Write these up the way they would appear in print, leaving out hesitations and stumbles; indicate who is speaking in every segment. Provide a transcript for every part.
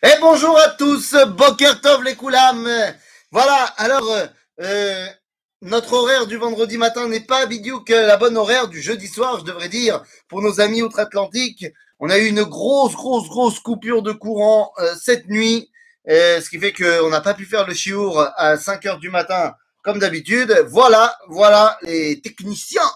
Speaker 1: Et bonjour à tous, Boker Tov les Koulam. Voilà, alors notre horaire du vendredi matin n'est pas bidiouk la bonne horaire du jeudi soir, je devrais dire, pour nos amis outre-Atlantique. On a eu une grosse coupure de courant cette nuit, ce qui fait qu'on n'a pas pu faire le chiour à 5 heures du matin comme d'habitude. Voilà, les techniciens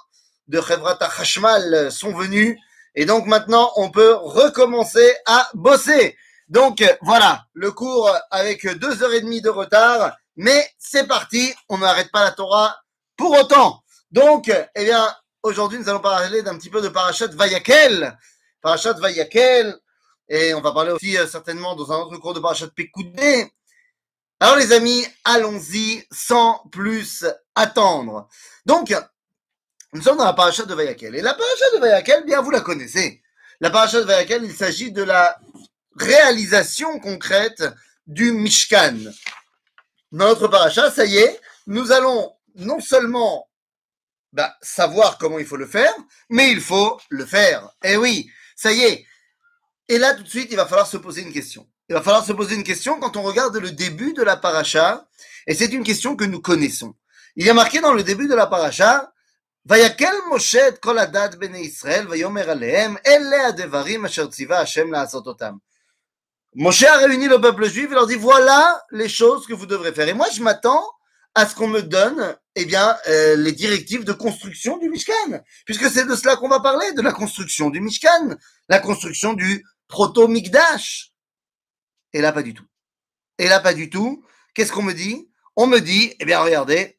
Speaker 1: de Chevrat Hashmal sont venus et donc maintenant on peut recommencer à bosser. Donc voilà, le cours avec 2 heures et demie de retard, mais c'est parti, on n'arrête pas la Torah pour autant. Donc, eh bien, aujourd'hui nous allons parler d'un petit peu de Parashat Vayakel, et on va parler aussi certainement dans un autre cours de Parashat Pekoudé. Alors les amis, allons-y sans plus attendre. Donc, nous sommes dans la Parashat de Vayakel, et la Parashat de Vayakel, bien vous la connaissez. La Parashat de Vayakel, il s'agit de la réalisation concrète du Mishkan. Dans notre paracha, ça y est, nous allons non seulement savoir comment il faut le faire, mais il faut le faire. Eh oui, ça y est. Et là, tout de suite, il va falloir se poser une question. Il va falloir se poser une question quand on regarde le début de la paracha, et c'est une question que nous connaissons. Il y a marqué dans le début de la paracha, Vayakel Moshe et kol hadat bnei Israël, vayomer alehem, ele hadevarim asher tziva Hashem la'asot otam. Moshe a réuni le peuple juif et leur dit voilà les choses que vous devrez faire. Et moi, je m'attends à ce qu'on me donne les directives de construction du Mishkan, puisque c'est de cela qu'on va parler, de la construction du Mishkan, la construction du proto-Mikdash. Et là, pas du tout. Qu'est-ce qu'on me dit? On me dit, regardez,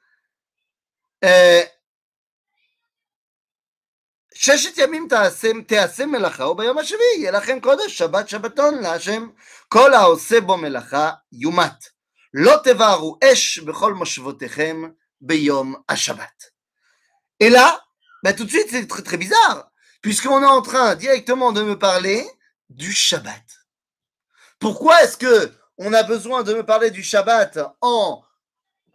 Speaker 1: ששת ימים תעשה מלאכה וביום השביעי יהיה לכם קודש שבת שבתון להשם כל העושה בו מלאכה יומת לא תבערו אש בכל מושבותיכם ביום השבת. Et là, tout de suite c'est très bizarre puisqu'on est en train directement de me parler du Shabbat. Pourquoi est-ce que on a besoin de me parler du Shabbat en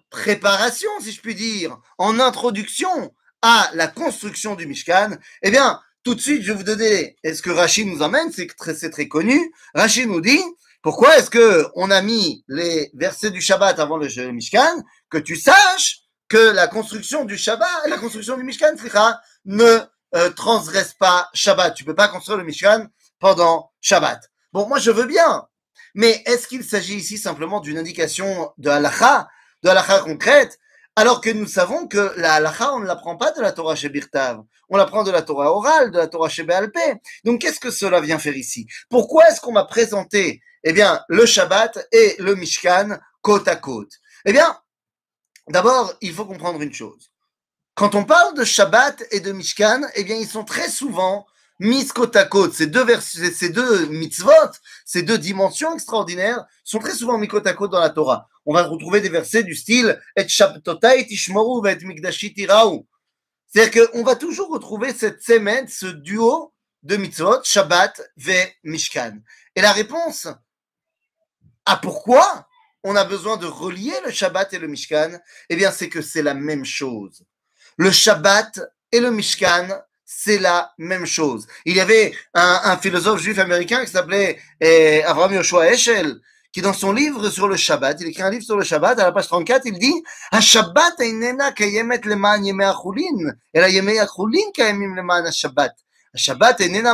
Speaker 1: préparation, si je puis dire, en introduction à la construction du Mishkan? Eh bien, tout de suite, je vais vous donner ce que Rachid nous emmène, c'est très connu. Rachid nous dit, pourquoi est-ce que on a mis les versets du Shabbat avant le Mishkan? Que tu saches que la construction du Shabbat, la construction du Mishkan, ne transgresse pas Shabbat. Tu peux pas construire le Mishkan pendant Shabbat. Bon, moi je veux bien, mais est-ce qu'il s'agit ici simplement d'une indication de halakha concrète, alors que nous savons que la halakha, on ne l'apprend pas de la Torah chez Birtav, on l'apprend de la Torah orale, de la Torah chez Be'al Peh. Donc qu'est-ce que cela vient faire ici? Pourquoi est-ce qu'on m'a présenté le Shabbat et le Mishkan côte à côte? D'abord, il faut comprendre une chose. Quand on parle de Shabbat et de Mishkan, ils sont très souvent mis côte à côte. Ces deux mitzvot, ces deux dimensions extraordinaires sont très souvent mis côte à côte dans la Torah. On va retrouver des versets du style Et Shabtotai tishmoru ve'et mikdashi tiraou. C'est-à-dire qu'on va toujours retrouver cette semaine, ce duo de mitzvot, Shabbat ve Mishkan. Et la réponse à pourquoi on a besoin de relier le Shabbat et le Mishkan, c'est que c'est la même chose. Le Shabbat et le Mishkan, c'est la même chose. Il y avait un philosophe juif américain qui s'appelait Avraham Yoshua Heschel, qui dans son livre sur le Shabbat, il écrit un livre sur le Shabbat, à la page 34, il dit Shabbat איננה קיימת למען ימי החולין, אלא ימי החולין קיימים למען השבת. השבת איננה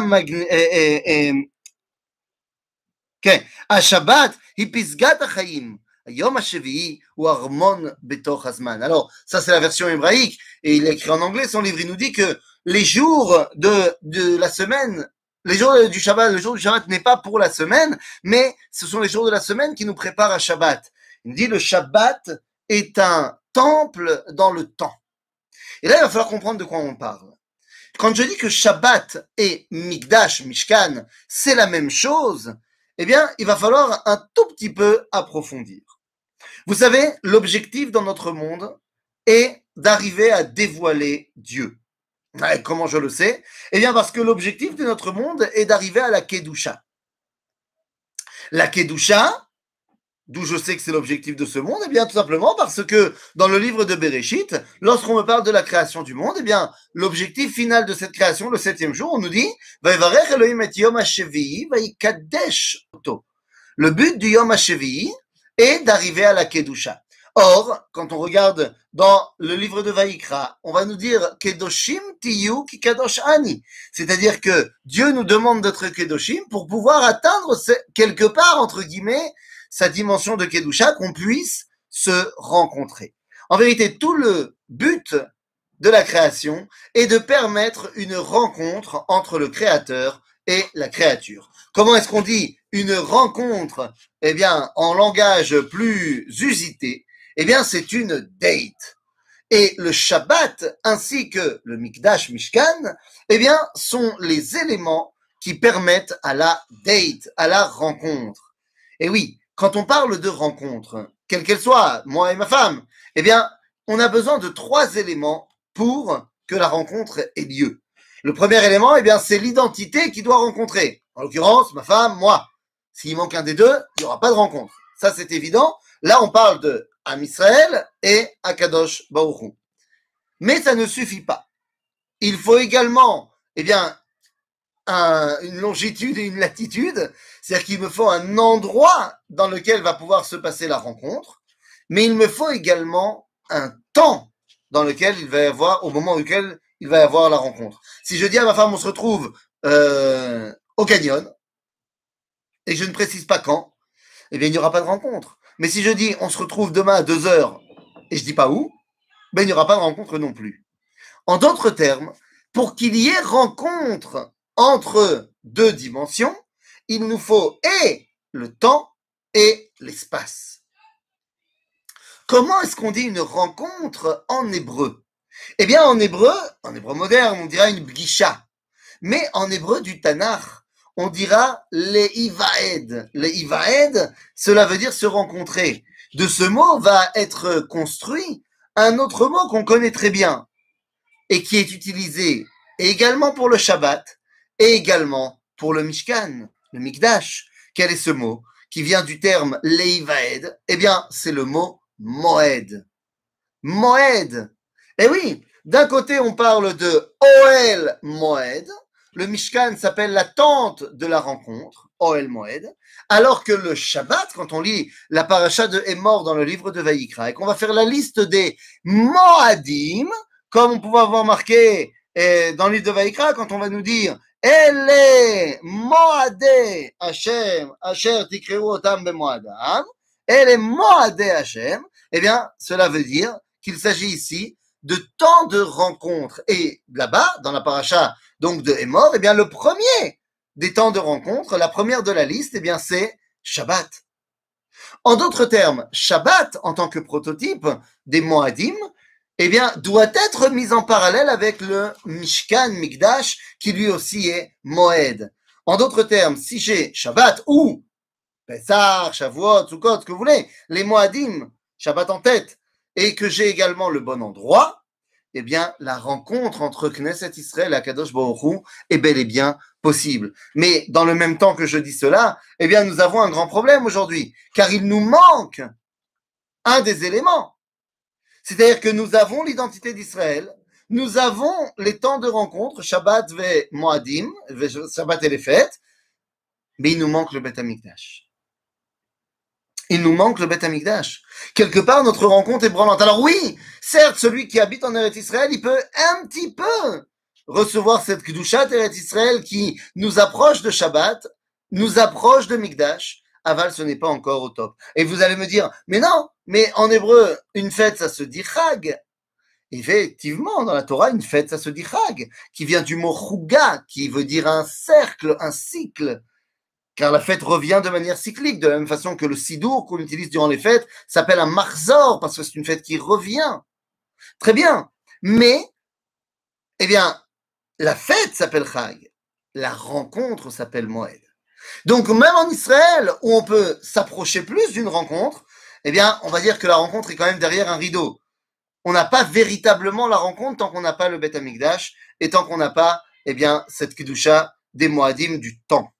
Speaker 1: כן, השבת היא פסגת החיים. היום השביעי הוא ארמון בתוך הזמן. Alors, ça c'est la version hébraïque, et il a écrit en anglais son livre, il nous dit que les jours de la semaine, les jours du Shabbat, le jour du Shabbat n'est pas pour la semaine, mais ce sont les jours de la semaine qui nous préparent à Shabbat. Il dit le Shabbat est un temple dans le temps. Et là, il va falloir comprendre de quoi on parle. Quand je dis que Shabbat et Mikdash, Mishkan, c'est la même chose, il va falloir un tout petit peu approfondir. Vous savez, l'objectif dans notre monde est d'arriver à dévoiler Dieu. Comment je le sais? Parce que l'objectif de notre monde est d'arriver à la Kedusha. La Kedusha, d'où je sais que c'est l'objectif de ce monde, tout simplement parce que dans le livre de Bereshit, lorsqu'on me parle de la création du monde, l'objectif final de cette création, le 7e jour, on nous dit, Vayevarech Elohim et Yom HaShevi'i vayikadesh oto. Le but du Yom HaShevi'i est d'arriver à la Kedusha. Or, quand on regarde dans le livre de Vaïkra, on va nous dire Kedoshim tiyu ki kadosh ani. C'est-à-dire que Dieu nous demande d'être Kedoshim pour pouvoir atteindre quelque part, entre guillemets, sa dimension de Kedusha, qu'on puisse se rencontrer. En vérité, tout le but de la création est de permettre une rencontre entre le créateur et la créature. Comment est-ce qu'on dit une rencontre? Eh bien, en langage plus usité, eh bien, c'est une date. Et le Shabbat ainsi que le Mikdash Mishkan, eh bien, sont les éléments qui permettent à la date, à la rencontre. Et oui, quand on parle de rencontre, quelle qu'elle soit, moi et ma femme, eh bien, on a besoin de 3 éléments pour que la rencontre ait lieu. Le premier élément, eh bien, c'est l'identité qui doit rencontrer. En l'occurrence, ma femme, moi. S'il manque un des deux, il n'y aura pas de rencontre. Ça, c'est évident. Là, on parle de Am Israël et Akadosh Baruch Hu. Mais ça ne suffit pas. Il faut également, eh bien, une longitude et une latitude. C'est-à-dire qu'il me faut un endroit dans lequel va pouvoir se passer la rencontre. Mais il me faut également un temps dans lequel il va y avoir, au moment auquel il va y avoir la rencontre. Si je dis à ma femme, on se retrouve au canyon, et je ne précise pas quand, eh bien, il n'y aura pas de rencontre. Mais si je dis, on se retrouve demain à 2h, et je dis pas où, ben, il n'y aura pas de rencontre non plus. En d'autres termes, pour qu'il y ait rencontre entre 2 dimensions, il nous faut et le temps et l'espace. Comment est-ce qu'on dit une rencontre en hébreu? Eh bien, en hébreu moderne, on dira une bgisha. Mais en hébreu du Tanakh, on dira leivaed. Leivaed, cela veut dire se rencontrer. De ce mot va être construit un autre mot qu'on connaît très bien et qui est utilisé également pour le Shabbat et également pour le Mishkan, le Mikdash. Quel est ce mot qui vient du terme leivaed? Eh bien, c'est le mot moed. Moed. Eh oui, d'un côté, on parle de Oel Moed. Le Mishkan s'appelle la tente de la rencontre, Oel Moed. Alors que le Shabbat, quand on lit la paracha de Hémor dans le livre de Vaïkra, et qu'on va faire la liste des Moadim, comme on pouvait avoir marqué dans le livre de Vaïkra, quand on va nous dire Ele Moadé Hashem, Asher Tikreu Otam Bemoadam, Ele Moadé Hashem, eh bien, cela veut dire qu'il s'agit ici de temps de rencontres. Et là-bas, dans la paracha donc de Hémor, eh bien, le premier des temps de rencontres, la première de la liste, eh bien, c'est Shabbat. En d'autres termes, Shabbat, en tant que prototype des Moadim, eh bien, doit être mis en parallèle avec le Mishkan Mikdash, qui lui aussi est Moed. En d'autres termes, si j'ai Shabbat ou Pessah, Shavuot, Sukkot, ce que vous voulez, les Moadim, Shabbat en tête, et que j'ai également le bon endroit, eh bien, la rencontre entre Knesset Israël et Akadosh Baruch Hu est bel et bien possible. Mais dans le même temps que je dis cela, eh bien, nous avons un grand problème aujourd'hui, car il nous manque un des éléments. C'est-à-dire que nous avons l'identité d'Israël, nous avons les temps de rencontre, Shabbat ve Moadim, Shabbat et les fêtes, mais il nous manque le Beth Amikdash. Il nous manque le Beth Amikdash. Quelque part, notre rencontre est branlante. Alors oui, certes, celui qui habite en Eretz Israël, il peut un petit peu recevoir cette Kedushat Eretz Israël qui nous approche de Shabbat, nous approche de Mikdash. Aval, ce n'est pas encore au top. Et vous allez me dire, mais non, mais en hébreu, une fête, ça se dit Chag. Effectivement, dans la Torah, une fête, ça se dit Chag, qui vient du mot Chuga, qui veut dire un cercle, un cycle. Car la fête revient de manière cyclique, de la même façon que le sidour qu'on utilise durant les fêtes s'appelle un marzor, parce que c'est une fête qui revient. Très bien. Mais, eh bien, la fête s'appelle Chag. La rencontre s'appelle Moed. Donc, même en Israël, où on peut s'approcher plus d'une rencontre, eh bien, on va dire que la rencontre est quand même derrière un rideau. On n'a pas véritablement la rencontre tant qu'on n'a pas le Beth Amikdash et tant qu'on n'a pas, eh bien, cette Kedusha des Moadim du temps.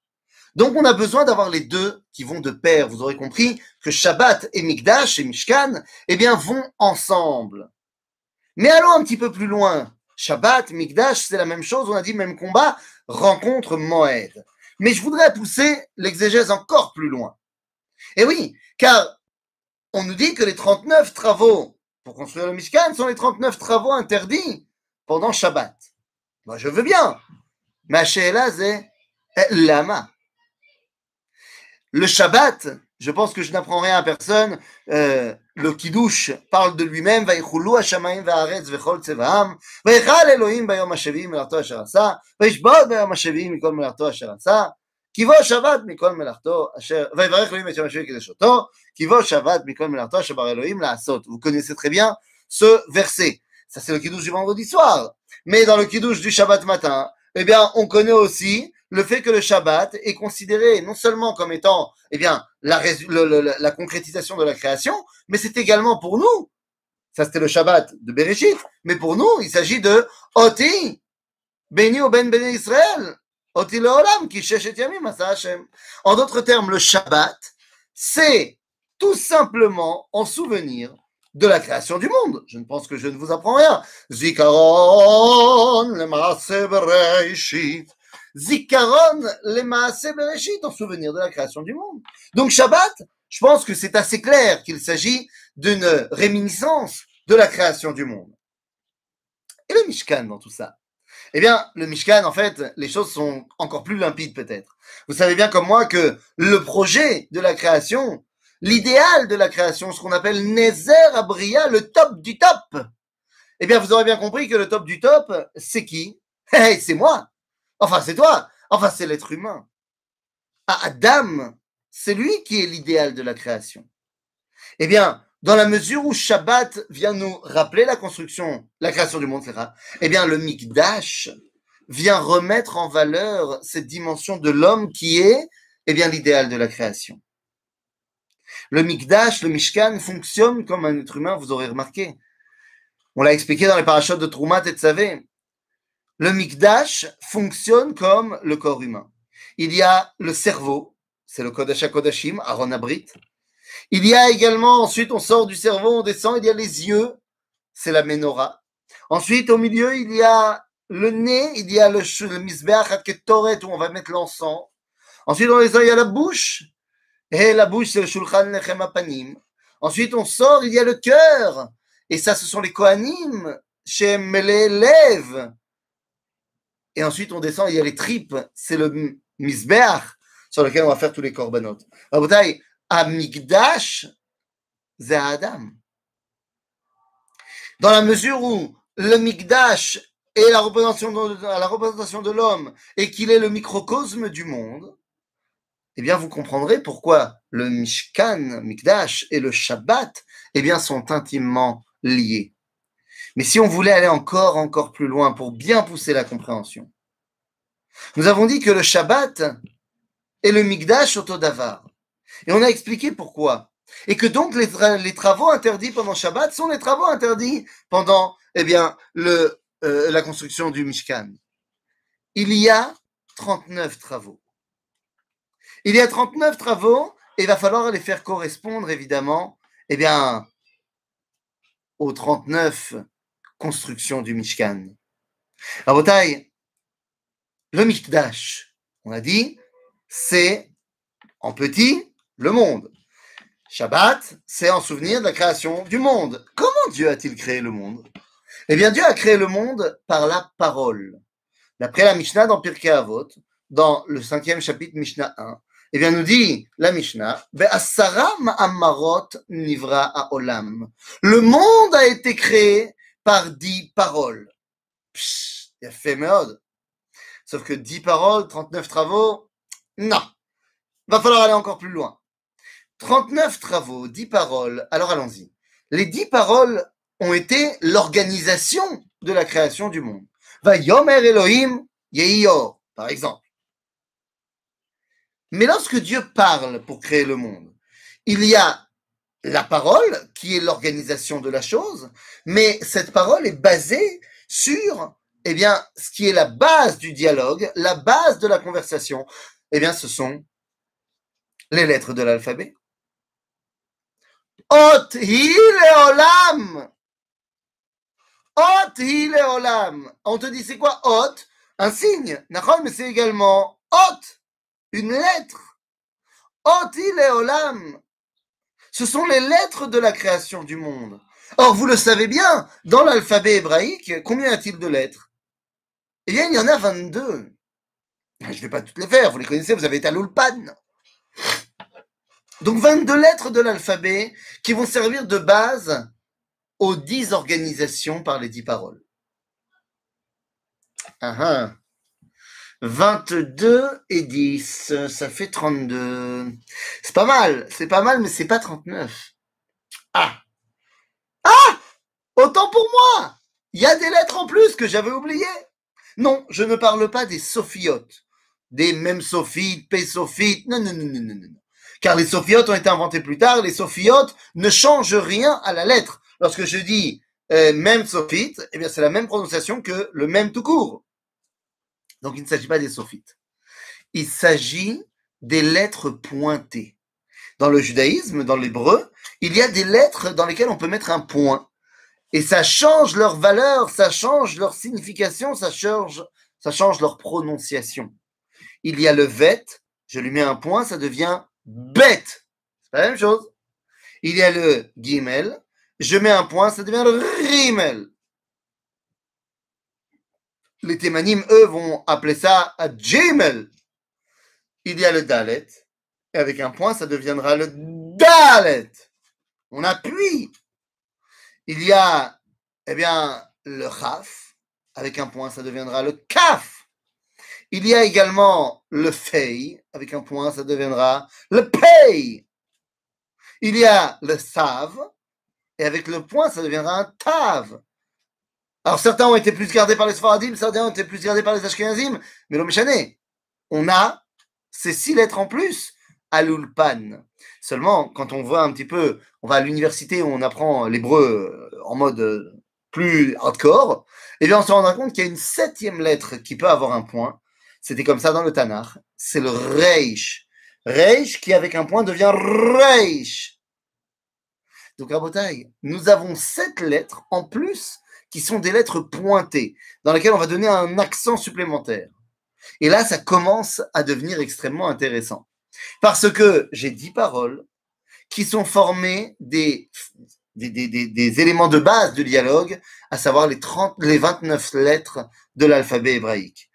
Speaker 1: Donc, on a besoin d'avoir les deux qui vont de pair. Vous aurez compris que Shabbat et Mikdash et Mishkan, eh bien, vont ensemble. Mais allons un petit peu plus loin. Shabbat, Mikdash, c'est la même chose. On a dit même combat, rencontre Moed. Mais je voudrais pousser l'exégèse encore plus loin. Et oui, car on nous dit que les 39 travaux pour construire le Mishkan sont les 39 travaux interdits pendant Shabbat. Moi, je veux bien. Mais Sheela, c'est Lama. Le Shabbat, je pense que je n'apprends rien à personne. Le Kiddush parle de lui-même. Vayichulu hashamayim va'aretz v'chol tzevaam. Vayichal Elohim bayom hashavim melarto asher asa. Vayishbot bayom hashavim mikol melarto asher asa. Kivo Shabbat mikol melarto asher. Vayivarech Elohim et yom hashavim kedushoto. Kivo Shabbat mikol melarto asher bar Elohim la'asot. Vous connaissez très bien ce verset. Ça, c'est le Kiddush du vendredi soir. Mais dans le Kiddush du Shabbat matin, eh bien, on connaît aussi le fait que le Shabbat est considéré non seulement comme étant, eh bien, la concrétisation de la création, mais c'est également pour nous. Ça, c'était le Shabbat de Bereshit. Mais pour nous, il s'agit de Oti, Beni ou Ben Beni Israël, Oti Leolam, qui Sheshet Yamim Asa Hashem. En d'autres termes, le Shabbat, c'est tout simplement en souvenir de la création du monde. Je ne pense que je ne vous apprends rien. Zikaron lemaase bereshit. Zikaron lemaase bereshit, en souvenir de la création du monde. Donc Shabbat, je pense que c'est assez clair qu'il s'agit d'une réminiscence de la création du monde. Et le Mishkan dans tout ça? Eh bien, le Mishkan, en fait, les choses sont encore plus limpides peut-être. Vous savez bien comme moi que le projet de la création, l'idéal de la création, ce qu'on appelle Nézer Abriya, le top du top. Eh bien, vous aurez bien compris que le top du top, c'est qui? C'est moi. Enfin, c'est toi. Enfin, c'est l'être humain. Adam, c'est lui qui est l'idéal de la création. Eh bien, dans la mesure où Shabbat vient nous rappeler la création du monde, eh bien, le Mikdash vient remettre en valeur cette dimension de l'homme qui est, eh bien, l'idéal de la création. Le Mikdash, le Mishkan, fonctionne comme un être humain, vous aurez remarqué. On l'a expliqué dans les parachutes de Troumat et Tzavé. Le Mikdash fonctionne comme le corps humain. Il y a le cerveau, c'est le Kodesh HaKodashim, Aaron Abrit. Il y a également, ensuite on sort du cerveau, on descend, il y a les yeux, c'est la Menorah. Ensuite, au milieu, il y a le nez, il y a le Mizbeach HaKetoret où on va mettre l'encens. Ensuite, on descend, il y a la bouche. Et la bouche, c'est le Shulchan Lechem Apanim. Ensuite, on sort, il y a le cœur. Et ça, ce sont les Kohanim, Shem Lev. Et ensuite, on descend, il y a les tripes, c'est le Mizbeach sur lequel on va faire tous les korbanot. Rabotai, Amigdash, c'est Adam. Dans la mesure où le Mikdash est la représentation de l'homme et qu'il est le microcosme du monde, eh bien, vous comprendrez pourquoi le Mishkan, Mikdash et le Shabbat, eh bien, sont intimement liés. Mais si on voulait aller encore plus loin pour bien pousser la compréhension, nous avons dit que le Shabbat et le Mikdash sont au Davar. Et on a expliqué pourquoi. Et que donc les travaux interdits pendant Shabbat sont les travaux interdits pendant, eh bien, la construction du Mishkan. Il y a 39 travaux. Il y a 39 travaux et il va falloir les faire correspondre, évidemment, eh bien, aux 39 constructions du Mishkan. Rabotai, le Mikdash, on a dit, c'est en petit le monde. Shabbat, c'est en souvenir de la création du monde. Comment Dieu a-t-il créé le monde? Eh bien, Dieu a créé le monde par la parole. D'après la Mishnah dans Pirkei Avot, dans le 5e chapitre Mishnah 1, eh bien, nous dit la Mishnah, Be'asara ma'amarot nivra ha'olam. Le monde a été créé par 10 paroles. Psh, il a fait méode. Sauf que 10 paroles, 39 travaux, non. Va falloir aller encore plus loin. 39 travaux, 10 paroles. Alors allons-y. Les 10 paroles ont été l'organisation de la création du monde. Vayomer Elohim Yehiyor, par exemple. Mais lorsque Dieu parle pour créer le monde, il y a la parole qui est l'organisation de la chose, mais cette parole est basée sur, eh bien, ce qui est la base du dialogue, la base de la conversation. Eh bien, ce sont les lettres de l'alphabet. Ot hi leolam. Ot hi leolam. On te dit c'est quoi ot? Un signe. Mais c'est également ot, une lettre. Oti leolam. Ce sont les lettres de la création du monde. Or, vous le savez bien, dans l'alphabet hébraïque, combien y a-t-il de lettres? Eh bien, il y en a 22. Je ne vais pas toutes les faire, vous les connaissez, vous avez été à l'Ulpan. Donc 22 lettres de l'alphabet qui vont servir de base aux 10 organisations par les 10 paroles. 22 et 10, ça fait 32. C'est pas mal, mais c'est pas 39. Ah! Autant pour moi! Il y a des lettres en plus que j'avais oubliées. Non, je ne parle pas des sophiotes, des mêmes sophites, p-sophites, non. Car les sophiotes ont été inventés plus tard, les sophiotes ne changent rien à la lettre. Lorsque je dis même sophite, eh bien c'est la même prononciation que le même tout court. Donc il ne s'agit pas des sophites. Il s'agit des lettres pointées. Dans le judaïsme, dans l'hébreu, il y a des lettres dans lesquelles on peut mettre un point. Et ça change leur valeur, ça change leur signification, ça change leur prononciation. Il y a le vet, je lui mets un point, ça devient bête. C'est pas la même chose. Il y a le gimel, je mets un point, ça devient le rimel. Les témanim, eux, vont appeler ça un gimel. Il y a le dalet, et avec un point, ça deviendra le dalet. On appuie. Il y a, eh bien, le chaf, avec un point, ça deviendra le kaf. Il y a également le fei, avec un point, ça deviendra le pei. Il y a le sav, et avec le point, ça deviendra un tav. Alors, certains ont été plus gardés par les Sfaradim, certains ont été plus gardés par les Ashkenazim, mais le méchané, on a ces 6 lettres en plus à l'ulpan. Seulement, quand on voit un petit peu, on va à l'université où on apprend l'hébreu en mode plus hardcore, eh bien, on se rend compte qu'il y a une 7e lettre qui peut avoir un point. C'était comme ça dans le Tanakh. C'est le Reish. Reish qui, avec un point, devient Reish. Donc, Rabotai, nous avons 7 lettres en plus qui sont des lettres pointées, dans lesquelles on va donner un accent supplémentaire. Et là, ça commence à devenir extrêmement intéressant. Parce que j'ai 10 paroles qui sont formées des éléments de base du dialogue, à savoir les 29 lettres de l'alphabet hébraïque.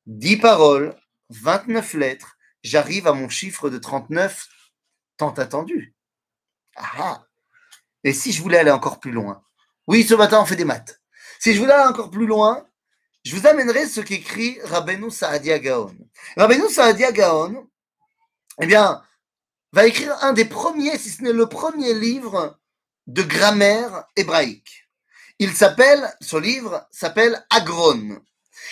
Speaker 1: 10 paroles, 29 lettres, j'arrive à mon chiffre de 39 tant attendu. Ah! Et si je voulais aller encore plus loin? Oui, ce matin, on fait des maths. Si je voulais aller encore plus loin, je vous amènerai ce qu'écrit Rabbeinu Saadia Gaon. Rabbeinu Saadia Gaon, eh bien, va écrire un des premiers, si ce n'est le premier livre de grammaire hébraïque. Son livre s'appelle Agron.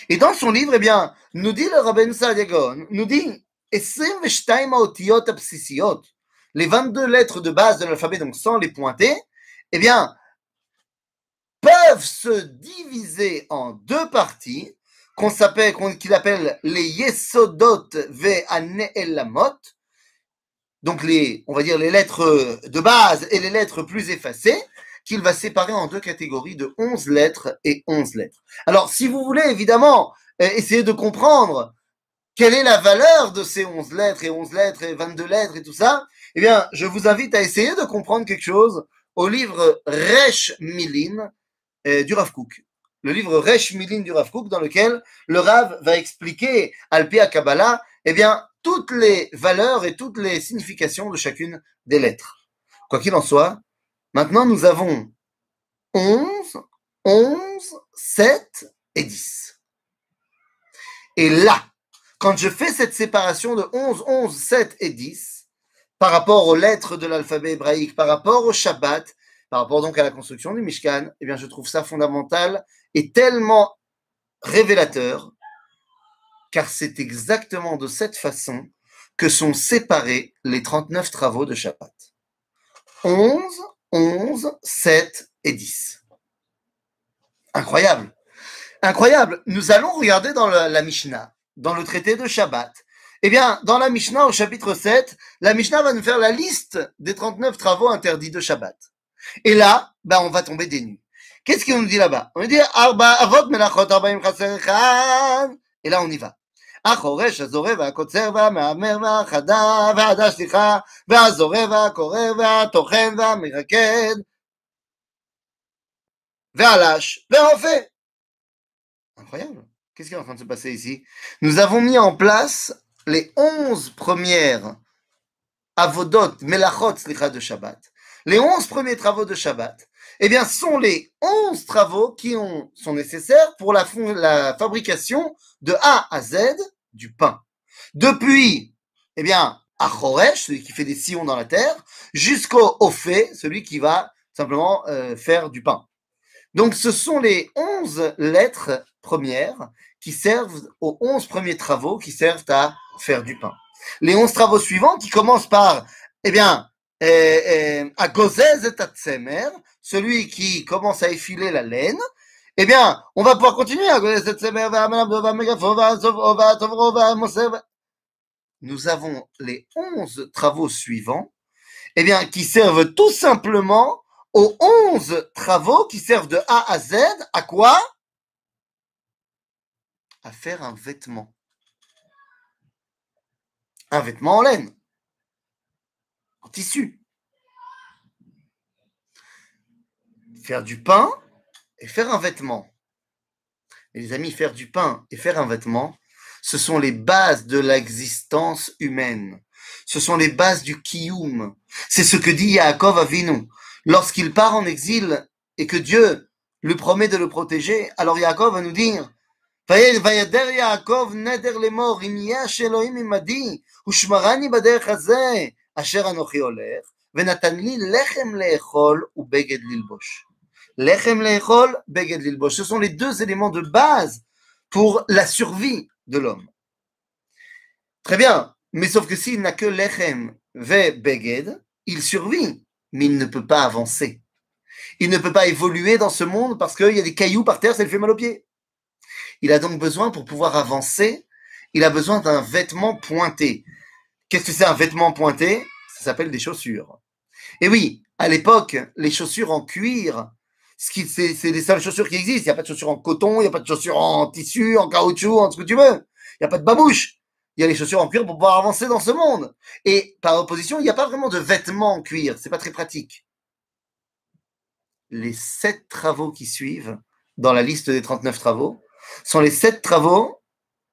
Speaker 1: Et dans son livre, eh bien, nous dit le Rabbeinu Saadia Gaon, nous dit 22 האותיות הבסיסיות, les 22 lettres de base de l'alphabet, donc sans les pointer, eh bien, peuvent se diviser en 2 parties qu'il appelle les Yesodot ve'ane'elamot, donc on va dire les lettres de base et les lettres plus effacées, qu'il va séparer en 2 catégories de 11 lettres et 11 lettres. Alors, si vous voulez évidemment essayer de comprendre quelle est la valeur de ces 11 lettres et 11 lettres et 22 lettres et tout ça, eh bien, je vous invite à essayer de comprendre quelque chose au livre Resh Milin du Rav Kook. Le livre Resh Milin du Rav Kook, dans lequel le Rav va expliquer, Al-Pi HaKabbalah, eh bien, toutes les valeurs et toutes les significations de chacune des lettres. Quoi qu'il en soit, maintenant nous avons 11, 7 et 10. Et là, quand je fais cette séparation de 11, 7 et 10, par rapport aux lettres de l'alphabet hébraïque, par rapport au Shabbat, par rapport donc à la construction du Mishkan, eh bien je trouve ça fondamental et tellement révélateur, car c'est exactement de cette façon que sont séparés les 39 travaux de Shabbat. 11, 7 et 10. Incroyable. Incroyable. Nous allons regarder dans la Mishnah, dans le traité de Shabbat. Eh bien, dans la Mishnah, au chapitre 7, la Mishnah va nous faire la liste des 39 travaux interdits de Shabbat. Et là, on va tomber des nues. Qu'est-ce qu'on nous dit là-bas? On nous dit Arba Avot Melachot Arbaim Chaser Echad. Et là, on y va. החורש, הזורע והקוצר והמהמר והחדה והעדה, סליחה, והזורע והקורא והטוחן והמרקד והלש והאופה. Incroyable. Qu'est-ce qui est en train de se passer ici? Nous avons mis en place les 11 premières avodot, melachot, slicha, de Shabbat. Les 11 premiers travaux de Shabbat, eh bien, sont les 11 travaux qui sont nécessaires pour la fabrication de A à Z du pain. Depuis, eh bien, Achoresh, celui qui fait des sillons dans la terre, jusqu'au Ophé, celui qui va simplement faire du pain. Donc, ce sont les 11 lettres premières qui servent aux 11 premiers travaux qui servent à faire du pain. Les 11 travaux suivants qui commencent par, eh bien, Agozez et Tatsemer, celui qui commence à effiler la laine, eh bien, on va pouvoir continuer. Nous avons les 11 travaux suivants, eh bien, qui servent tout simplement aux 11 travaux qui servent de A à Z, à quoi? À faire un vêtement. Un vêtement en laine, en tissu. Faire du pain et faire un vêtement. Et les amis, faire du pain et faire un vêtement, ce sont les bases de l'existence humaine. Ce sont les bases du kiyum. C'est ce que dit Yaakov Avinu. Lorsqu'il part en exil et que Dieu lui promet de le protéger, alors Yaakov va nous dire וידר יעקב נדר לאמור אם יש אלוהים עמדי ושמרני בדרך הזה אשר אנוכי הולך ונתן לי לחם לאכול ובגד ללבוש. לחם לאכול, בגד ללבוש. Ce sont les deux éléments de base pour la survie de l'homme. Très bien, mais sauf que s'il n'a que lechem ve beged, il survit, mais il ne peut pas avancer. Il ne peut pas évoluer dans ce monde parce qu'il y a des cailloux par terre, ça lui fait mal aux pieds. Il a donc besoin, pour pouvoir avancer, il a besoin d'un vêtement pointé. Qu'est-ce que c'est un vêtement pointé? Ça s'appelle des chaussures. Et oui, à l'époque, les chaussures en cuir, c'est les seules chaussures qui existent. Il n'y a pas de chaussures en coton, il n'y a pas de chaussures en tissu, en caoutchouc, en ce que tu veux. Il n'y a pas de babouche. Il y a les chaussures en cuir pour pouvoir avancer dans ce monde. Et par opposition, il n'y a pas vraiment de vêtements en cuir. C'est pas très pratique. Les 7 travaux qui suivent, dans la liste des 39 travaux, sont les 7 travaux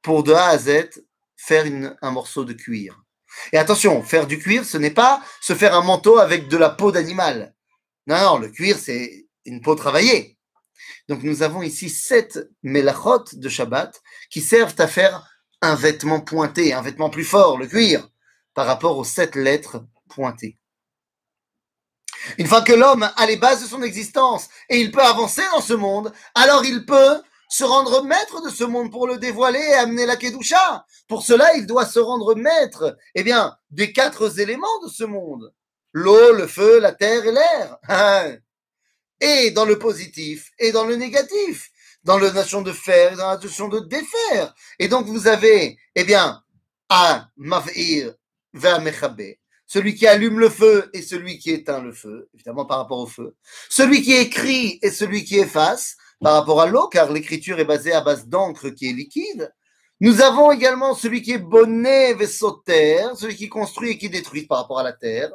Speaker 1: pour de A à Z faire un morceau de cuir. Et attention, faire du cuir, ce n'est pas se faire un manteau avec de la peau d'animal. Non, le cuir, c'est une peau travaillée. Donc nous avons ici 7 melachot de Shabbat qui servent à faire un vêtement pointé, un vêtement plus fort, le cuir, par rapport aux 7 lettres pointées. Une fois que l'homme a les bases de son existence et il peut avancer dans ce monde, alors il peut se rendre maître de ce monde pour le dévoiler et amener la Kedusha. Pour cela, il doit se rendre maître, eh bien, des 4 éléments de ce monde. L'eau, le feu, la terre et l'air. Et dans le positif et dans le négatif. Dans la notion de faire et dans la notion de défaire. Et donc, vous avez, eh bien, à Mav'ir vers Mechabe, celui qui allume le feu et celui qui éteint le feu, évidemment par rapport au feu. Celui qui écrit et celui qui efface, par rapport à l'eau, car l'écriture est basée à base d'encre qui est liquide. Nous avons également celui qui est bonnet vesoter, celui qui construit et qui détruit par rapport à la terre,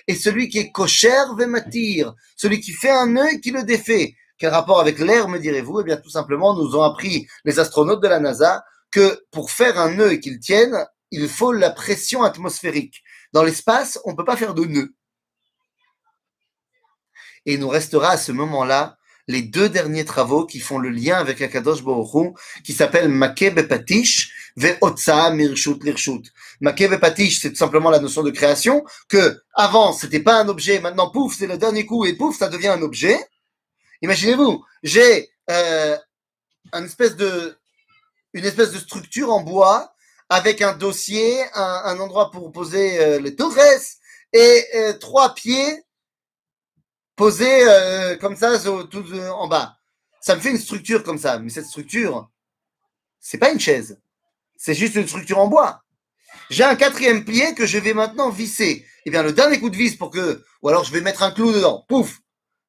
Speaker 1: et celui qui est kosher vematir, celui qui fait un nœud et qui le défait. Quel rapport avec l'air, me direz-vous? Eh bien, tout simplement, nous ont appris les astronautes de la NASA que pour faire un nœud et qu'il tienne, il faut la pression atmosphérique. Dans l'espace, on ne peut pas faire de nœud. Et il nous restera à ce moment-là les 2 derniers travaux qui font le lien avec Akadosh Baruch Hu, qui s'appellent Makeh Bepatish ve Otsa Mirshut Lirshut. Makeh Bepatish, c'est tout simplement la notion de création, que avant c'était pas un objet, maintenant pouf, c'est le dernier coup et pouf, ça devient un objet. Imaginez-vous, j'ai une espèce de structure en bois avec un dossier, un endroit pour poser les torres et 3 pieds posé comme ça tout en bas. Ça me fait une structure comme ça, mais cette structure, c'est pas une chaise, c'est juste une structure en bois. J'ai un 4e pied que je vais maintenant visser. Eh bien, le dernier coup de vis ou alors je vais mettre un clou dedans, pouf.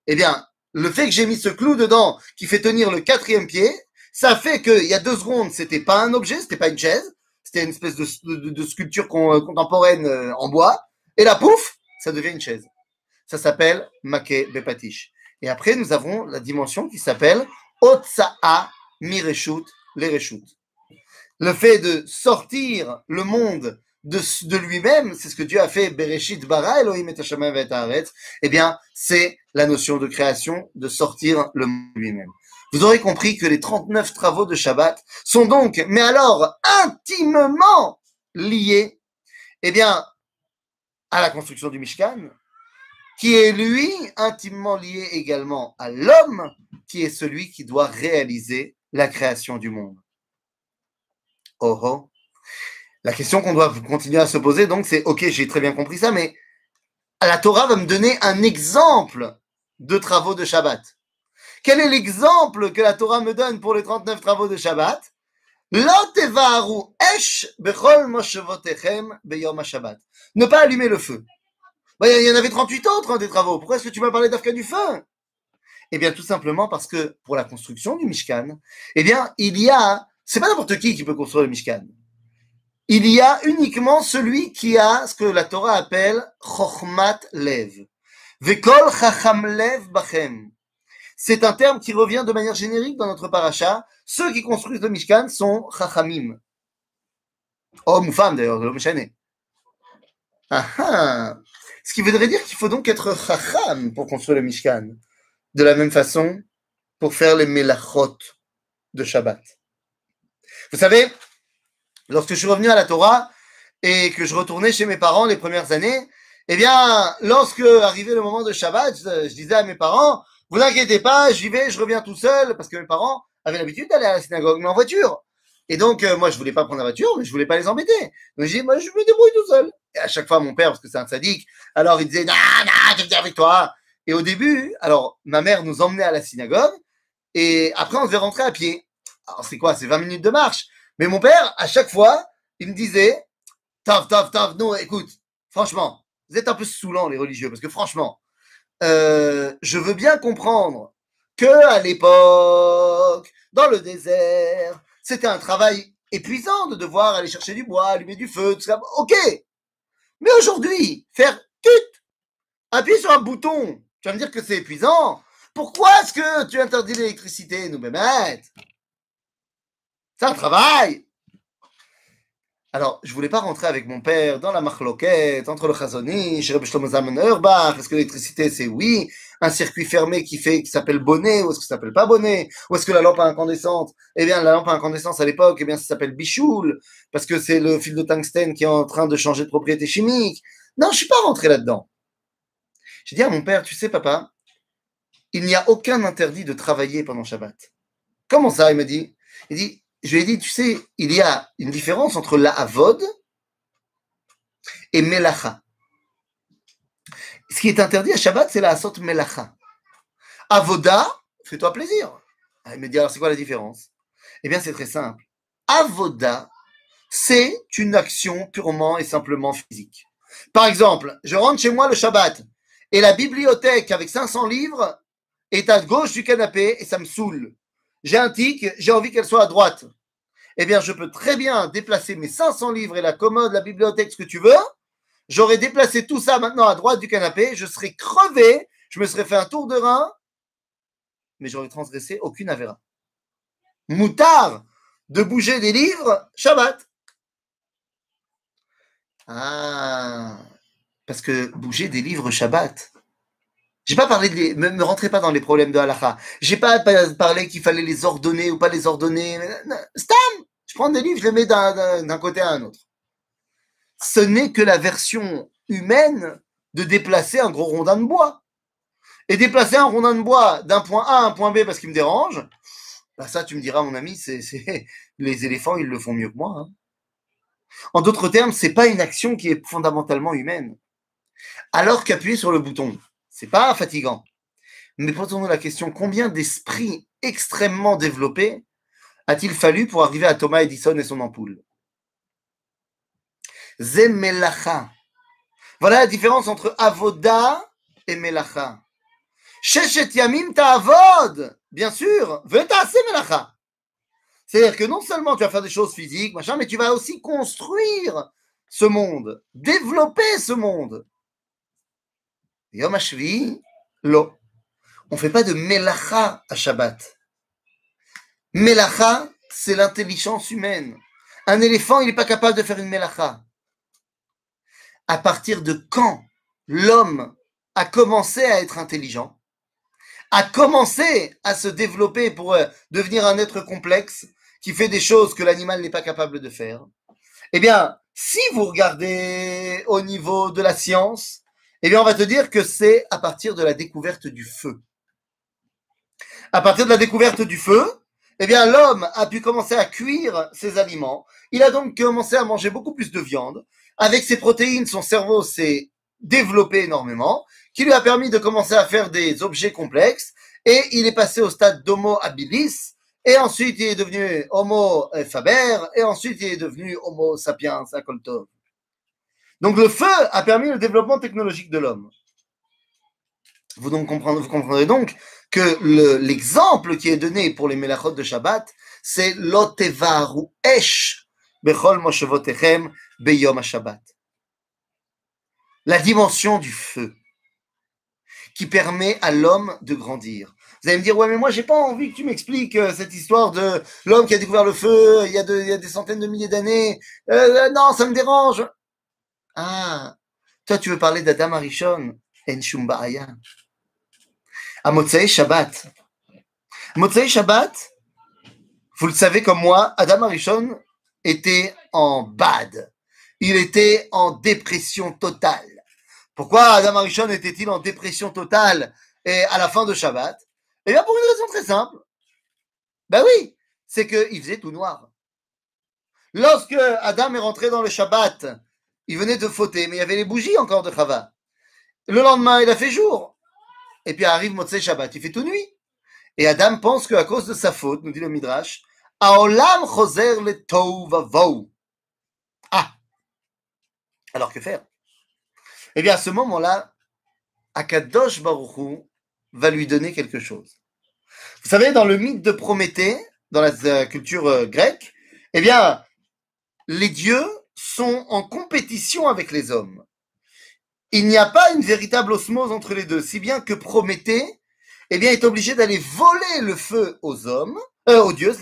Speaker 1: Eh bien, le fait que j'ai mis ce clou dedans qui fait tenir le 4e pied, ça fait qu'il y a 2 secondes, c'était pas un objet, c'était pas une chaise. c'était une espèce de sculpture contemporaine en bois, et là, pouf, ça devient une chaise. Ça s'appelle Maké Bepatish. Et après, nous avons la dimension qui s'appelle Otsa'a Mireshut Lereshut. Le fait de sortir le monde de lui-même, c'est ce que Dieu a fait, Bereshit bara Elohim et Hashamayim et Haaretz, eh bien, c'est la notion de création, de sortir le monde de lui-même. Vous aurez compris que les 39 travaux de Shabbat sont donc, mais alors, intimement liés, eh bien, à la construction du Mishkan, qui est lui intimement lié également à l'homme, qui est celui qui doit réaliser la création du monde. Oh oh. La question qu'on doit continuer à se poser, donc, c'est, ok, j'ai très bien compris ça, mais la Torah va me donner un exemple de travaux de Shabbat. Quel est l'exemple que la Torah me donne pour les 39 travaux de Shabbat? Lo tevaru esh bechol moshevotechem beyom ha-Shabbat. Ne pas allumer le feu. Il y en avait 38 autres des travaux. Pourquoi est-ce que tu m'as parlé d'Afka du feu? Eh bien, tout simplement parce que pour la construction du Mishkan, eh bien, c'est pas n'importe qui peut construire le Mishkan. Il y a uniquement celui qui a ce que la Torah appelle Chochmat Lev. Vekol Chacham Lev Bachem. C'est un terme qui revient de manière générique dans notre paracha. Ceux qui construisent le Mishkan sont Chachamim. Hommes ou femmes d'ailleurs, de l'homme chané. Ce qui voudrait dire qu'il faut donc être Chacham pour construire le Mishkan. De la même façon, pour faire les Melachot de Shabbat. Vous savez, lorsque je suis revenu à la Torah et que je retournais chez mes parents les premières années, eh bien, lorsque arrivait le moment de Shabbat, je disais à mes parents, vous inquiétez pas, j'y vais, je reviens tout seul, parce que mes parents avaient l'habitude d'aller à la synagogue, mais en voiture. Et donc, moi, je voulais pas prendre la voiture, mais je voulais pas les embêter. Donc, j'ai dit, moi, je me débrouille tout seul. Et à chaque fois, mon père, parce que c'est un sadique, alors il disait, non, je viens avec toi. Et au début, alors, ma mère nous emmenait à la synagogue, et après, on devait rentrer à pied. Alors, c'est quoi? C'est 20 minutes de marche. Mais mon père, à chaque fois, il me disait, Tav, non, écoute, franchement, vous êtes un peu saoulants, les religieux, parce que franchement, je veux bien comprendre que à l'époque, dans le désert, c'était un travail épuisant de devoir aller chercher du bois, allumer du feu, tout ça. Ok. Mais aujourd'hui, faire tut, appuyer sur un bouton, tu vas me dire que c'est épuisant. Pourquoi est-ce que tu interdis l'électricité, nous Bémet? C'est un travail. Alors, je voulais pas rentrer avec mon père dans la marloquette entre le Chazon Ish, Rebbe Shlomo Zalman Auerbach. Est-ce que l'électricité, c'est oui, un circuit fermé qui s'appelle bonnet, ou est-ce que ça s'appelle pas bonnet, ou est-ce que la lampe à incandescence, eh bien, la lampe à incandescence à l'époque, eh bien, ça s'appelle bichoul, parce que c'est le fil de tungstène qui est en train de changer de propriété chimique. Non, je suis pas rentré là-dedans. J'ai dit à mon père, tu sais, papa, il n'y a aucun interdit de travailler pendant Shabbat. Comment ça? Il me dit. Il dit, je lui ai dit, tu sais, il y a une différence entre la avod et melacha. Ce qui est interdit à Shabbat, c'est la asot melacha. Avoda, fais-toi plaisir. Il me dit, alors c'est quoi la différence? Eh bien, c'est très simple. Avoda, c'est une action purement et simplement physique. Par exemple, je rentre chez moi le Shabbat et la bibliothèque avec 500 livres est à gauche du canapé et ça me saoule. J'ai un tic, j'ai envie qu'elle soit à droite. Eh bien, je peux très bien déplacer mes 500 livres et la commode, la bibliothèque, ce que tu veux. J'aurais déplacé tout ça maintenant à droite du canapé, je serais crevé, je me serais fait un tour de rein, mais j'aurais transgressé aucune avéra. Moutard de bouger des livres, Shabbat. Ah, parce que bouger des livres Shabbat. J'ai pas parlé me rentrez pas dans les problèmes de halakha. J'ai pas parlé qu'il fallait les ordonner ou pas les ordonner. Stam, je prends des livres, je les mets d'un côté à un autre. Ce n'est que la version humaine de déplacer un gros rondin de bois. Et déplacer un rondin de bois d'un point A à un point B parce qu'il me dérange, bah ça, tu me diras, mon ami, les éléphants, ils le font mieux que moi. Hein. En d'autres termes, c'est pas une action qui est fondamentalement humaine. Alors qu'appuyer sur le bouton, c'est pas fatigant. Mais posons-nous la question, combien d'esprits extrêmement développés a-t-il fallu pour arriver à Thomas Edison et son ampoule? Zé melacha. Voilà la différence entre avoda et melacha. Sheshet yamim ta'avod, bien sûr, ve'ta'aseh melacha. C'est-à-dire que non seulement tu vas faire des choses physiques, machin, mais tu vas aussi construire ce monde, développer ce monde. Yom HaShvi'i, lo. On ne fait pas de melacha à Shabbat. Melacha, c'est l'intelligence humaine. Un éléphant, il n'est pas capable de faire une melacha. À partir de quand l'homme a commencé à être intelligent, a commencé à se développer pour devenir un être complexe qui fait des choses que l'animal n'est pas capable de faire, eh bien, si vous regardez au niveau de la science, eh bien, on va te dire que c'est à partir de la découverte du feu. À partir de la découverte du feu, eh bien, l'homme a pu commencer à cuire ses aliments. Il a donc commencé à manger beaucoup plus de viande. Avec ses protéines, son cerveau s'est développé énormément, qui lui a permis de commencer à faire des objets complexes. Et il est passé au stade d'Homo habilis. Et ensuite, il est devenu Homo faber. Et ensuite, il est devenu Homo sapiens akoltov. Donc, le feu a permis le développement technologique de l'homme. Vous comprendrez donc que l'exemple qui est donné pour les melachot de Shabbat, c'est Lotevaru Esh Bechol Moshevotechem Beyom HaShabbat. La dimension du feu qui permet à l'homme de grandir. Vous allez me dire, ouais, mais moi, j'ai pas envie que tu m'expliques cette histoire de l'homme qui a découvert le feu il y a des centaines de milliers d'années. Non, ça me dérange. Ah, toi, tu veux parler d'Adam Arishon, En Shum Ba'aya. À Motsei Shabbat. Motsei Shabbat, vous le savez comme moi, Adam Arishon était en bad. Il était en dépression totale. Pourquoi Adam Arishon était-il en dépression totale et à la fin de Shabbat? Eh bien, pour une raison très simple. Ben oui, c'est qu'il faisait tout noir. Lorsque Adam est rentré dans le Shabbat, il venait de fauter, mais il y avait les bougies encore de Chava. Le lendemain, il a fait jour. Et puis arrive Motsei Shabbat, il fait tout nuit. Et Adam pense qu'à cause de sa faute, nous dit le Midrash, Aolam choser le tohu vavou. Ah, alors que faire? Eh bien, à ce moment-là, Akadosh Baruch Hu va lui donner quelque chose. Vous savez, dans le mythe de Prométhée, dans la culture grecque, eh bien, les dieux sont en compétition avec les hommes. Il n'y a pas une véritable osmose entre les deux, si bien que Prométhée, eh bien, est obligé d'aller voler le feu aux dieux,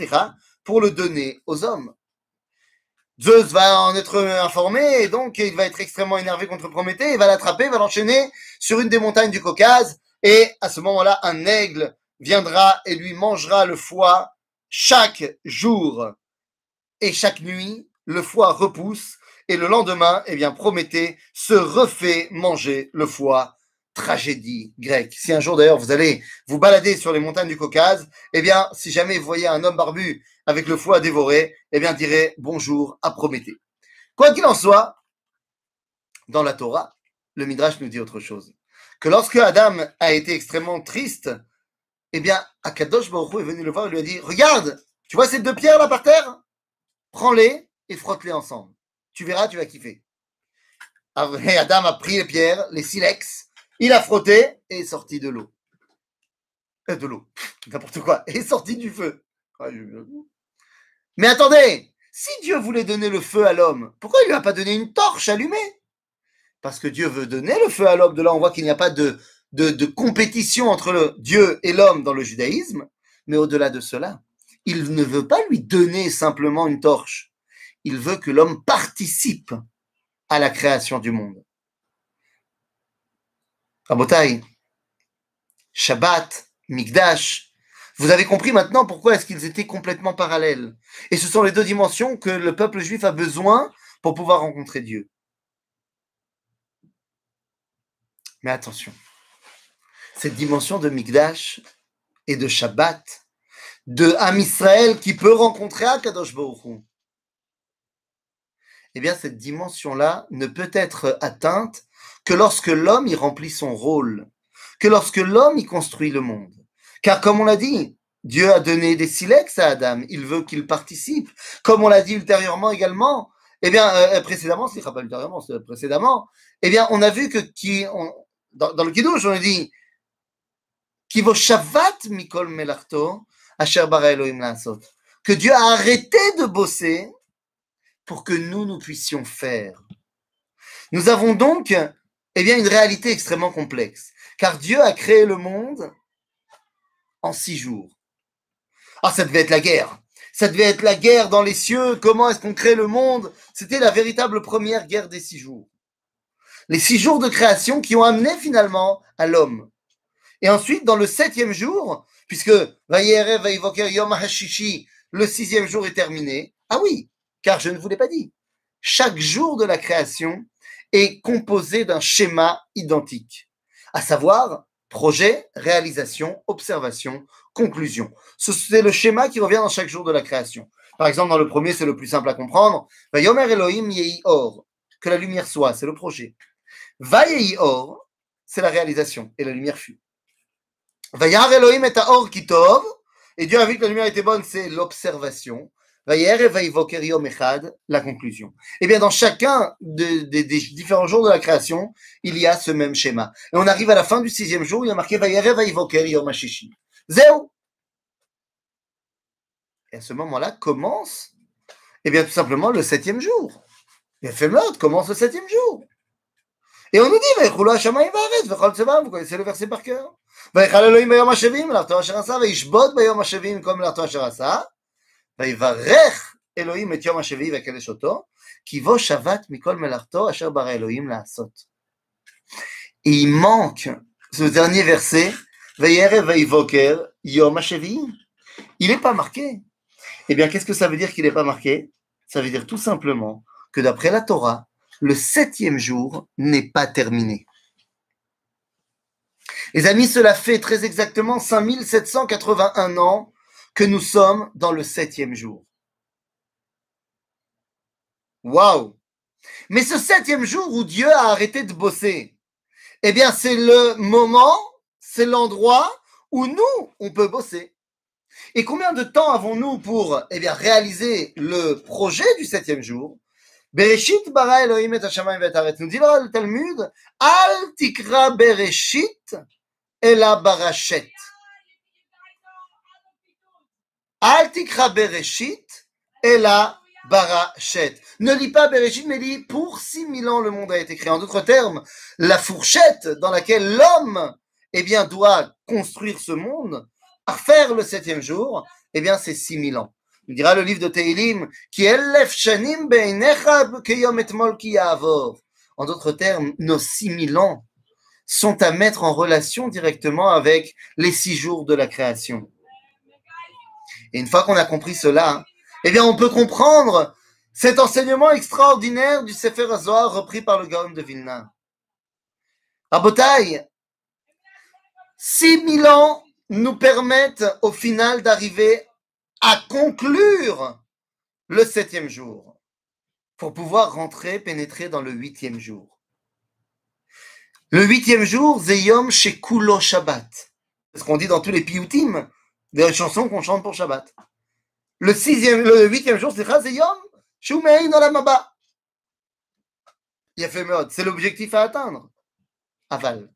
Speaker 1: pour le donner aux hommes. Zeus va en être informé et donc il va être extrêmement énervé contre Prométhée, il va l'attraper, va l'enchaîner sur une des montagnes du Caucase et à ce moment-là, un aigle viendra et lui mangera le foie chaque jour et chaque nuit, le foie repousse et le lendemain, eh bien, Prométhée se refait manger le foie. Tragédie grecque. Si un jour d'ailleurs vous allez vous balader sur les montagnes du Caucase, eh bien, si jamais vous voyez un homme barbu avec le foie dévoré, eh bien, direz bonjour à Prométhée. Quoi qu'il en soit, dans la Torah, le Midrash nous dit autre chose. Que lorsque Adam a été extrêmement triste, eh bien, Akadosh Baruch Hu est venu le voir et lui a dit, regarde, tu vois ces deux pierres là par terre? Prends-les et frotte-les ensemble. Tu verras, tu vas kiffer. Après, Adam a pris les pierres, les silex, il a frotté et est sorti de l'eau. De l'eau, n'importe quoi, et est sorti du feu. Mais attendez, si Dieu voulait donner le feu à l'homme, pourquoi il lui a pas donné une torche allumée? Parce que Dieu veut donner le feu à l'homme. De là, on voit qu'il n'y a pas de compétition entre le Dieu et l'homme dans le judaïsme. Mais au-delà de cela, il ne veut pas lui donner simplement une torche. Il veut que l'homme participe à la création du monde. Rabotai, Shabbat, Mikdash, vous avez compris maintenant pourquoi est-ce qu'ils étaient complètement parallèles. Et ce sont les deux dimensions que le peuple juif a besoin pour pouvoir rencontrer Dieu. Mais attention, cette dimension de Mikdash et de Shabbat, de Am Israël qui peut rencontrer Akadosh Baruch Hu, eh bien cette dimension-là ne peut être atteinte que lorsque l'homme y remplit son rôle, que lorsque l'homme y construit le monde. Car comme on l'a dit, Dieu a donné des silex à Adam, il veut qu'il participe. Comme on l'a dit ultérieurement également, eh bien précédemment, eh bien on a vu que dans le Kiddush, on a dit Ki vo shavat mikol melachto asher bara Elohim la'asot. que Dieu a arrêté de bosser pour que nous puissions faire. Nous avons donc une réalité extrêmement complexe, car Dieu a créé le monde en 6 jours. Ah, ça devait être la guerre. Ça devait être la guerre dans les cieux. Comment est-ce qu'on crée le monde? C'était la véritable première guerre des 6 jours. Les 6 jours de création qui ont amené finalement à l'homme. Et ensuite, dans le 7e jour, puisque Vayerev Vayivoker Yom HaShishi, le 6e jour est terminé. Ah oui, car je ne vous l'ai pas dit. Chaque jour de la création est composé d'un schéma identique, à savoir projet, réalisation, observation, conclusion. C'est le schéma qui revient dans chaque jour de la création. Par exemple, dans le premier, c'est le plus simple à comprendre. Vayomer Elohim yehi or, que la lumière soit, c'est le projet. Vayehi or, c'est la réalisation, et la lumière fut. Vayar Elohim et haor kitov, et Dieu a vu que la lumière était bonne, c'est l'observation. Vayer vayivoker yom echad, la conclusion. Eh bien, dans chacun des différents jours de la création, il y a ce même schéma. Et on arrive à la fin du 6e jour, il y a marqué Vayer vayivoker yom hashishi. Zéou. Et à ce moment-là commence, tout simplement le 7e jour. Et Femot commence le 7e jour. Et on nous dit, Vayichulu hashamayim va'aretz v'chol tzevam, vous connaissez le verset par cœur. Vayichal Elohim bayom hashavim, l'arto asher asa, vayishbot bayom hashavim, comme l'arto asher asa. ויברך אלוהים את יום השביעי ויקדש אותו, כי בו שבת מכל מלאכתו אשר ברא אלוהים לעשות. Et il manque ce dernier verset, וירא ויבוקר יום השביעי. Il n'est pas marqué. Eh bien, qu'est-ce que ça veut dire qu'il n'est pas marqué? Ça veut dire tout simplement que d'après la Torah, le 7e jour n'est pas terminé. Les amis, cela fait très exactement 5781 ans que nous sommes dans le 7e jour. Waouh! Mais ce 7e jour où Dieu a arrêté de bosser, eh bien, c'est le moment, c'est l'endroit où nous, on peut bosser. Et combien de temps avons-nous pour, réaliser le projet du 7e jour? Bereshit bara Elohim et hashamayim ve'et haaretz. Nous dit le Talmud, Al tikra Bereshit ela barashet. Al tikra Bereshit ela barashet. Ne lis pas Bereshit, mais lis pour 6000 ans le monde a été créé. En d'autres termes, la fourchette dans laquelle l'homme doit construire ce monde, à faire le 7e jour, c'est 6000 ans. Il dira le livre de Tehilim, qui elef shanim beinecha keyom etmol ki ya'avor. En d'autres termes, nos 6000 ans sont à mettre en relation directement avec les 6 jours de la création. Et une fois qu'on a compris cela, on peut comprendre cet enseignement extraordinaire du Sefer HaZohar repris par le Gaon de Vilna. Rabotai, 6000 ans nous permettent au final d'arriver à conclure le 7e jour pour pouvoir rentrer, pénétrer dans le 8e jour. Le 8e jour, Zeyom Shekulo Shabbat. C'est ce qu'on dit dans tous les piyutim, des chansons qu'on chante pour Shabbat. Le 8e jour, c'est Zeyom Shumein Olam Haba. Yafé Meod, c'est l'objectif à atteindre. Aval.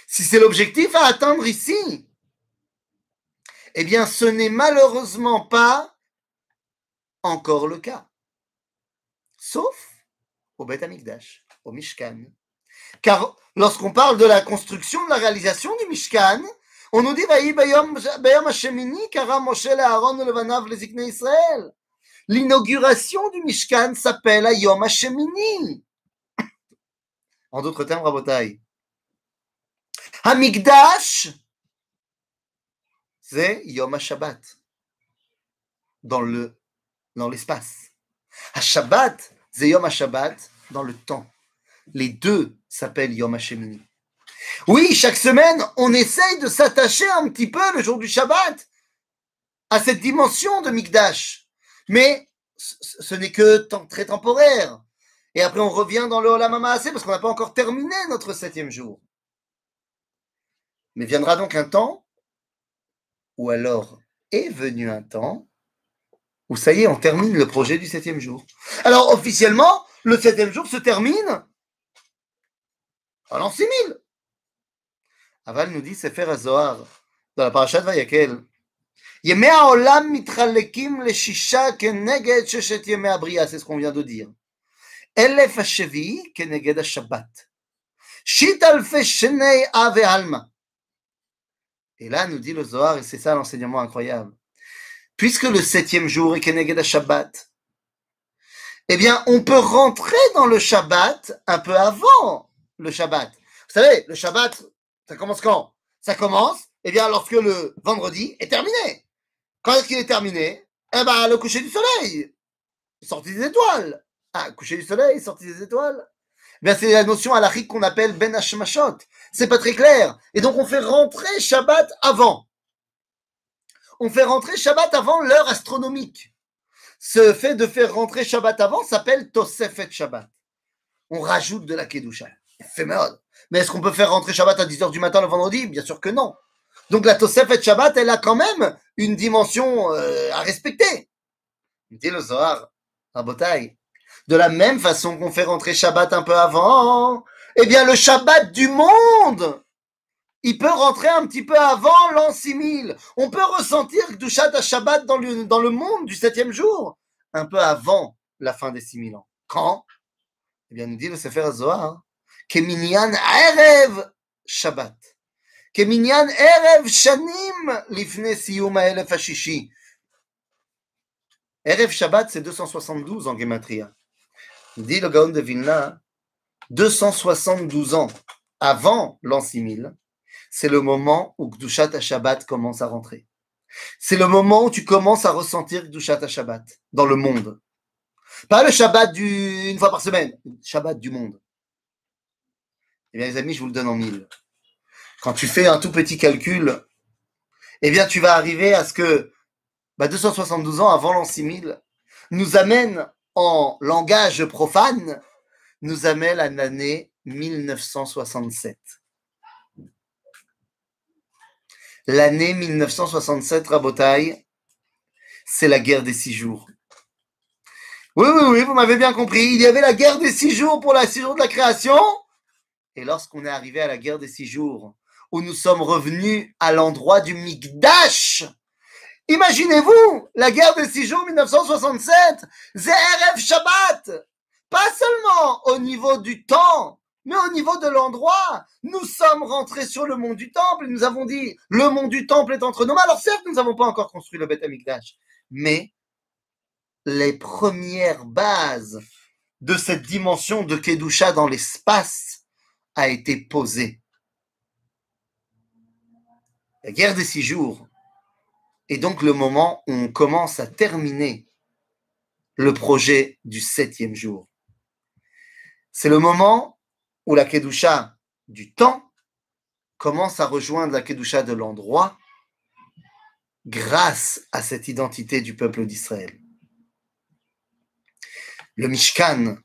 Speaker 1: Si c'est l'objectif à atteindre ici, ce n'est malheureusement pas encore le cas. Sauf au Beth Amikdash, au Mishkan. Car lorsqu'on parle de la construction, de la réalisation du Mishkan, on nous dit Bayom Hashemini kara Moshe le'Aaron ulevanav leziknei Israël. L'inauguration du Mishkan s'appelle Yom Hashemini. En d'autres termes, Rabotai, Hamikdash, c'est Yom HaShabbat, dans l'espace. HaShabbat, c'est Yom HaShabbat, dans le temps. Les deux s'appellent Yom HaShemini. Oui, chaque semaine, on essaye de s'attacher un petit peu, le jour du Shabbat, à cette dimension de Mikdash. Mais ce n'est que très temporaire. Et après, on revient dans le Olam HaMaaseh, parce qu'on n'a pas encore terminé notre 7e jour. Mais viendra donc un temps, ou alors est venu un temps, où ça y est, on termine le projet du 7e jour. Alors, officiellement, le 7e jour se termine en l'an 6000. Aval nous dit Sefer HaZohar, dans la parashat Vayakel, ימי העולם מתחלקים לשישה כנגד ששת ימי הבריאה, c'est ce qu'on vient de dire. אלף השביעי כנגד השבת. שית אלפי שני אבי עלמא. Et là, nous dit le Zohar, et c'est ça l'enseignement incroyable. Puisque le septième jour est Keneged Shabbat, eh bien, on peut rentrer dans le Shabbat un peu avant le Shabbat. Vous savez, le Shabbat, ça commence quand? Ça commence, eh bien, lorsque le vendredi est terminé. Quand est-ce qu'il est terminé? Eh bien, le coucher du soleil, sortie des étoiles. Ah, coucher du soleil, sortie des étoiles. Eh bien, c'est la notion halachique qu'on appelle Ben Hashmashot. C'est pas très clair. Et donc, on fait rentrer Shabbat avant. On fait rentrer Shabbat avant l'heure astronomique. Ce fait de faire rentrer Shabbat avant s'appelle Tosefet Shabbat. On rajoute de la Kedusha. Éphémère. Mais est-ce qu'on peut faire rentrer Shabbat à 10h du matin le vendredi? Bien sûr que non. Donc, la Tosefet Shabbat, elle a quand même une dimension à respecter. Dit le Zohar, Rabotai. De la même façon qu'on fait rentrer Shabbat un peu avant, eh bien le Shabbat du monde, il peut rentrer un petit peu avant l'an 6000. On peut ressentir Kedushat Shabbat dans le monde du 7e jour, un peu avant la fin des 6000 ans. Quand? Eh bien nous dit le Sefer HaZohar, Keminyan Erev Shabbat. Keminyan Erev Shanim Lifne Siyum HaElef HaShishi. Erev Shabbat, c'est 272 en Gematria. Dit le Gaon de Vilna, 272 ans avant l'an 6000, c'est le moment où Kedushat Shabbat commence à rentrer. C'est le moment où tu commences à ressentir Kedushat Shabbat dans le monde. Pas le Shabbat une fois par semaine, le Shabbat du monde. Eh bien les amis, je vous le donne en 1000. Quand tu fais un tout petit calcul, eh bien tu vas arriver à ce que 272 ans avant l'an 6000 nous amène en langage profane, nous amène à l'année 1967. L'année 1967, Rabotai, c'est la guerre des 6 jours. Oui, vous m'avez bien compris. Il y avait la guerre des 6 jours pour la 6 jours de la création. Et lorsqu'on est arrivé à la guerre des 6 jours, où nous sommes revenus à l'endroit du Mikdash, imaginez-vous, la guerre des 6 jours 1967, Ze'erev Shabbat, pas seulement au niveau du temps, mais au niveau de l'endroit. Nous sommes rentrés sur le mont du Temple et nous avons dit, le mont du Temple est entre nos mains. Alors certes, nous n'avons pas encore construit le Beth Amikdash, mais les premières bases de cette dimension de Kedusha dans l'espace a été posée. La guerre des 6 jours est donc le moment où on commence à terminer le projet du 7e jour. C'est le moment où la Kedusha du temps commence à rejoindre la Kedusha de l'endroit grâce à cette identité du peuple d'Israël. Le Mishkan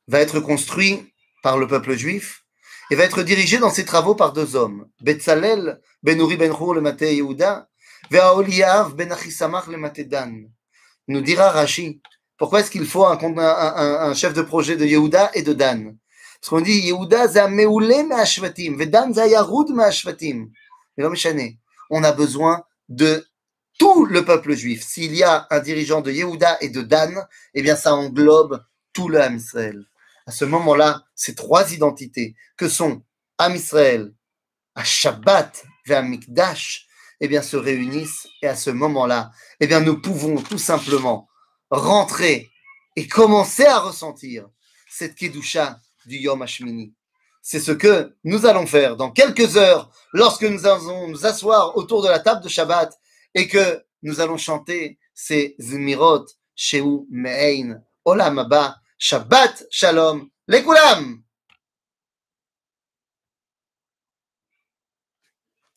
Speaker 1: va être construit par le peuple juif et va être dirigé dans ses travaux par 2 hommes, Betzalel ben Uri ben Hur le Maté Yehuda et Aholiav ben Achisamach le Maté Dan. Nous dira Rashi, pourquoi est-ce qu'il faut un chef de projet de Yehuda et de Dan? Parce qu'on dit Yehuda c'est un meoulé me'ashvatim, et Dan c'est un yaroud me'ashvatim. Mais non, méchané. On a besoin de tout le peuple juif. S'il y a un dirigeant de Yehuda et de Dan, eh bien ça englobe tout le Am Israël. À ce moment-là, ces 3 identités que sont Am Israël, Shabbat et Mikdash, eh bien se réunissent et à ce moment-là, eh bien nous pouvons tout simplement rentrer et commencer à ressentir cette Kedusha du Yom HaShmini. C'est ce que nous allons faire dans quelques heures lorsque nous allons nous asseoir autour de la table de Shabbat et que nous allons chanter ces Zmirot Sheu Me'ein Olam Haba Shabbat Shalom Lekulam.